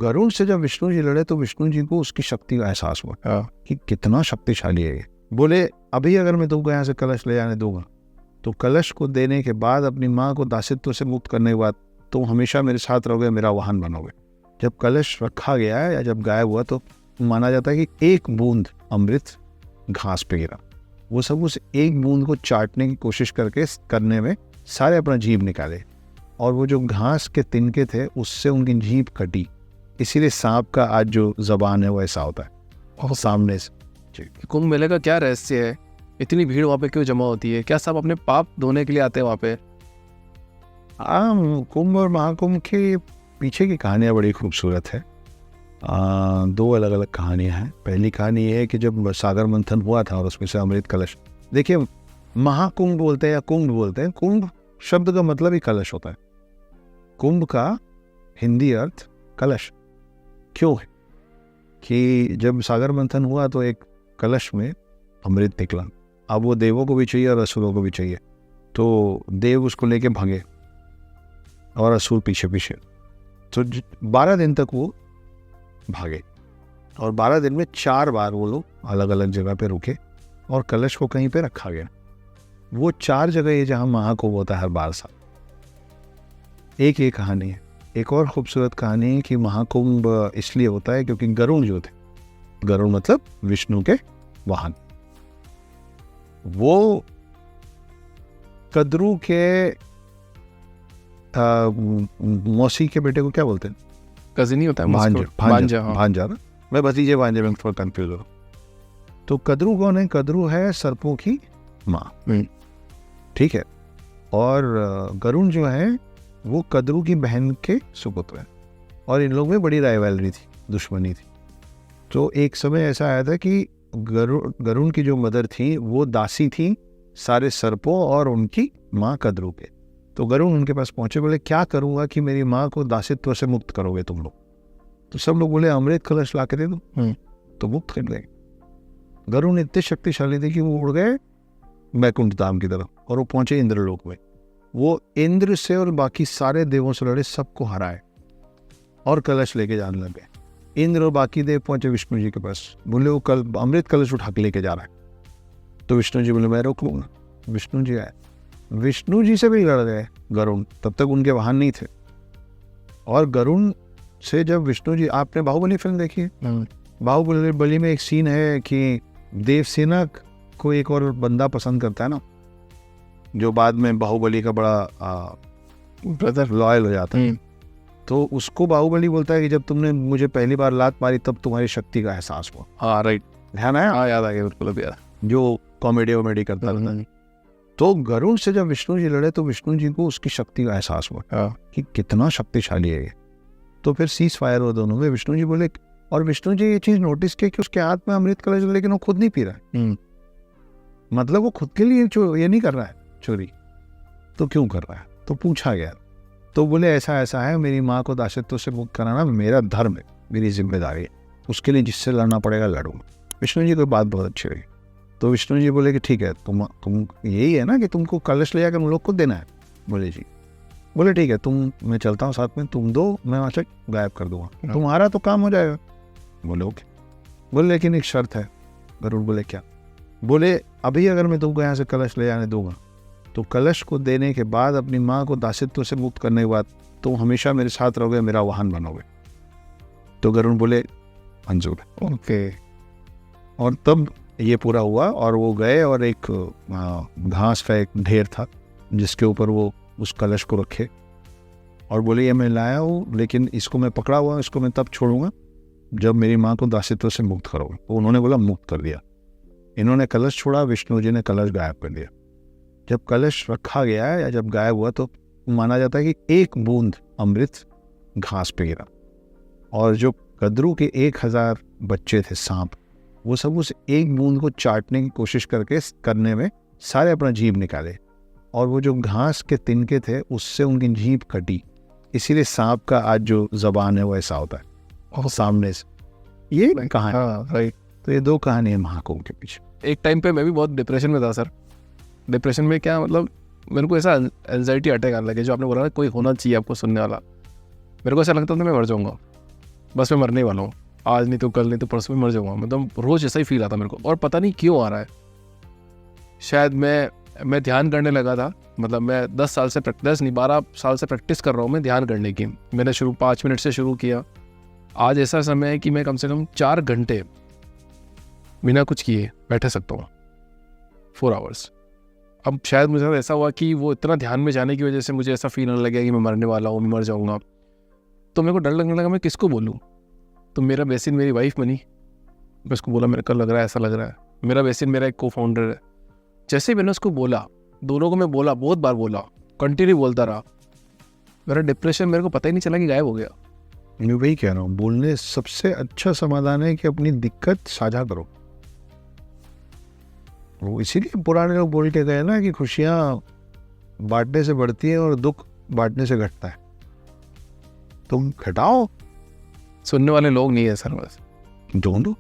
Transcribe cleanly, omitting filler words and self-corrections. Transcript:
गरुड़ से जब विष्णु जी लड़े तो विष्णु जी को उसकी शक्ति का एहसास हुआ कि कितना शक्तिशाली है ये। बोले अभी अगर मैं तुमको यहाँ से कलश ले जाने दूंगा तो कलश को देने के बाद अपनी माँ को दासित्व से मुक्त करने के बाद तुम हमेशा मेरे साथ रहोगे, मेरा वाहन बनोगे। जब कलश रखा गया है या जब गायब हुआ तो माना जाता है कि एक बूंद अमृत घास पे गिरा। वो सब उस एक बूंद को चाटने की कोशिश करने में सारे अपना जीभ निकाले और वो जो घास के तिनके थे उससे उनकी जीभ कटी। इसीलिए सांप का आज जो जबान है वो ऐसा होता है और सामने से। कुंभ मेले का क्या रहस्य है? इतनी भीड़ वहाँ पे क्यों जमा होती है? क्या सब अपने पाप धोने के लिए आते हैं वहाँ पे? कुंभ और महाकुंभ के पीछे की कहानियाँ बड़ी खूबसूरत है। दो अलग अलग कहानियाँ हैं। पहली कहानी ये है कि जब सागर मंथन हुआ था और उसमें से अमृत कलश, देखिए महाकुंभ बोलते हैं या कुंभ बोलते हैं, कुंभ शब्द का मतलब ही कलश होता है। कुंभ का हिंदी अर्थ कलश क्यों है कि जब सागर मंथन हुआ तो एक कलश में अमृत निकला। अब वो देवों को भी चाहिए और असुरों को भी चाहिए, तो देव उसको लेके भागे और असुर पीछे पीछे। तो 12 दिन तक वो भागे और 12 दिन में 4 बार वो लोग अलग अलग जगह पे रुके और कलश को कहीं पे रखा गया। वो 4 जगह है जहाँ महाकुंभ होता है हर 12 साल। एक ये कहानी है। एक और खूबसूरत कहानी है कि महाकुंभ इसलिए होता है क्योंकि गरुड़ जो थे, गरुड़ मतलब विष्णु के वाहन, वो कद्रू के मौसी के बेटे को क्या बोलते हैं? कजिन ही होता है, भांजा। भांजा ना, मैं भतीजे भांजे में थोड़ा कंफ्यूज हो। तो कद्रू कौन है? कद्रू है सर्पों की माँ, ठीक है। और गरुड़ जो है वो कद्रू की बहन के सुपुत्र है और इन लोगों में बड़ी राइवलरी थी, दुश्मनी थी। तो एक समय ऐसा आया था कि गरुड़ की जो मदर थी वो दासी थी सारे सर्पों और उनकी माँ कद्रू के। तो गरुड़ उनके पास पहुंचे, बोले क्या करूंगा कि मेरी माँ को दासित्व से मुक्त करोगे तुम लोग? तो सब लोग बोले अमृत कलश ला के दे दो तो मुक्त कर गए। गरुड़ इतने शक्तिशाली थे कि वो उड़ गए बैकुंठ धाम की तरफ और वो पहुंचे इंद्रलोक में। वो इंद्र से और बाकी सारे देवों से लड़े, सबको हराए और कलश लेके जाने लग गए। इंद्र और बाकी देव पहुंचे विष्णु जी के पास, बोले वो कल अमृत कलश उठा के लेके जा रहा है। तो विष्णु जी बोले मैं रोक लूंगा। विष्णु जी आए, विष्णु जी से भी लड़ गए गरुड़, तब तक उनके वाहन नहीं थे। और गरुड़ से जब विष्णु जी, आपने बाहुबली फिल्म देखी है? बाहुबली में एक सीन है कि देवसेना को एक और बंदा पसंद करता है ना, जो बाद में बाहुबली का बड़ा ब्रदर लॉयल हो जाता है। तो उसको बाहुबली बोलता है कि जब तुमने मुझे पहली बार लात मारी तब तुम्हारी शक्ति का एहसास हुआ। हाँ राइट, ध्यान आया? हाँ याद आ गया बिल्कुल अभी यार, जो कॉमेडी करता था। तो गरुड़ से जब विष्णु जी लड़े तो विष्णु जी को उसकी शक्ति का एहसास हुआ कि कितना शक्तिशाली है ये। तो फिर सीज फायर हुआ दोनों में। विष्णु जी बोले, और विष्णु जी ये चीज नोटिस की कि उसके हाथ में अमृत कलश, लेकिन वो खुद नहीं पी रहा है। मतलब वो खुद के लिए ये नहीं कर रहा है चोरी, तो क्यों कर रहा है? तो पूछा गया तो बोले ऐसा ऐसा है, मेरी माँ को दासित्व से मुक्त कराना मेरा धर्म है, मेरी जिम्मेदारी है, उसके लिए जिससे लड़ना पड़ेगा लड़ूंगा। विष्णु जी को बात बहुत अच्छी रही। तो विष्णु जी बोले कि ठीक है, तुम यही है ना कि तुमको कलश ले जाकर उन लोग को देना है? बोले जी। बोले ठीक है, मैं चलता हूँ साथ में, तुम दो, मैं वहाँ से गायब कर दूंगा, तुम्हारा तो काम हो जाएगा। बोले ओके। बोले लेकिन एक शर्त है। गरुड़ बोले क्या? बोले अभी अगर मैं तुमको यहाँ से कलश ले जाने दूंगा तो कलश को देने के बाद अपनी माँ को दासित्व से मुक्त करने के बाद तुम हमेशा मेरे साथ रहोगे, मेरा वाहन बनोगे। तो गरुड़ बोले मंजूर है। ओके। और तब ये पूरा हुआ और वो गए और एक घास का एक ढेर था जिसके ऊपर वो उस कलश को रखे और बोले ये मैं लाया हूँ, लेकिन इसको मैं पकड़ा हुआ, इसको मैं तब छोड़ूंगा जब मेरी माँ को दासित्व से मुक्त करोगे। तो उन्होंने बोला मुक्त कर दिया। इन्होंने कलश छोड़ा, विष्णु जी ने कलश गायब कर दिया। जब कलश रखा गया या जब गायब हुआ तो माना जाता है कि एक बूंद अमृत घास पे गिरा और जो कद्रू के 1000 बच्चे थे सांप, वो सब उस एक बूंद को चाटने की कोशिश करने में सारे अपना जीभ निकाले और वो जो घास के तिनके थे उससे उनकी जीभ कटी। इसीलिए सांप का आज जो जबान है वो ऐसा होता है और सामने से। ये कहानी। हाँ राइट। तो ये 2 कहानी है महाकुंभ के पीछे। एक टाइम पे मैं भी बहुत डिप्रेशन में था सर। डिप्रेशन में क्या मतलब, मेरे को ऐसा एंजाइटी अटैक आने लगे, जो आपने बोला ना कोई होना चाहिए आपको सुनने वाला। मेरे को ऐसा लगता था मैं मर जाऊंगा। बस मैं मरने वाला हूँ, आज नहीं तो कल नहीं तो परसों में मर जाऊँगा। मतलब रोज़ ऐसा ही फील आता मेरे को, और पता नहीं क्यों आ रहा है। शायद मैं ध्यान करने लगा था, मतलब मैं 10 साल से 12 साल से प्रैक्टिस कर रहा हूँ मैं ध्यान करने की। मैंने 5 मिनट से शुरू किया। आज ऐसा समय है कि मैं कम से कम 4 घंटे बिना कुछ किए बैठे सकता हूँ, 4 आवर्स। अब शायद मुझे ऐसा हुआ कि वो इतना ध्यान में जाने की वजह से मुझे ऐसा फील होने लगा कि मैं मरने वाला हूँ, मैं मर जाऊँगा। तो मेरे को डर लगने लगा मैं किसको बोलूँ। तो मेरा बेसिन मेरी वाइफ बनी। मैं उसको बोला मेरे को लग रहा है, ऐसा लग रहा है। मेरा बेसिन मेरा एक को-फाउंडर है। जैसे ही मैंने उसको बोला, दोनों को मैं बोला, बहुत बार बोला, कंटिन्यू बोलता रहा, मेरा डिप्रेशन मेरे को पता ही नहीं चला कि गायब हो गया। मैं वही कह रहा हूँ, बोलने सबसे अच्छा समाधान है कि अपनी दिक्कत साझा करो। वो इसीलिए पुराने लोग बोल के गए ना कि खुशियाँ बांटने से बढ़ती हैं और दुख बांटने से घटता है। तुम घटाओ, सुनने वाले लोग नहीं है सर, बस ढूंढो।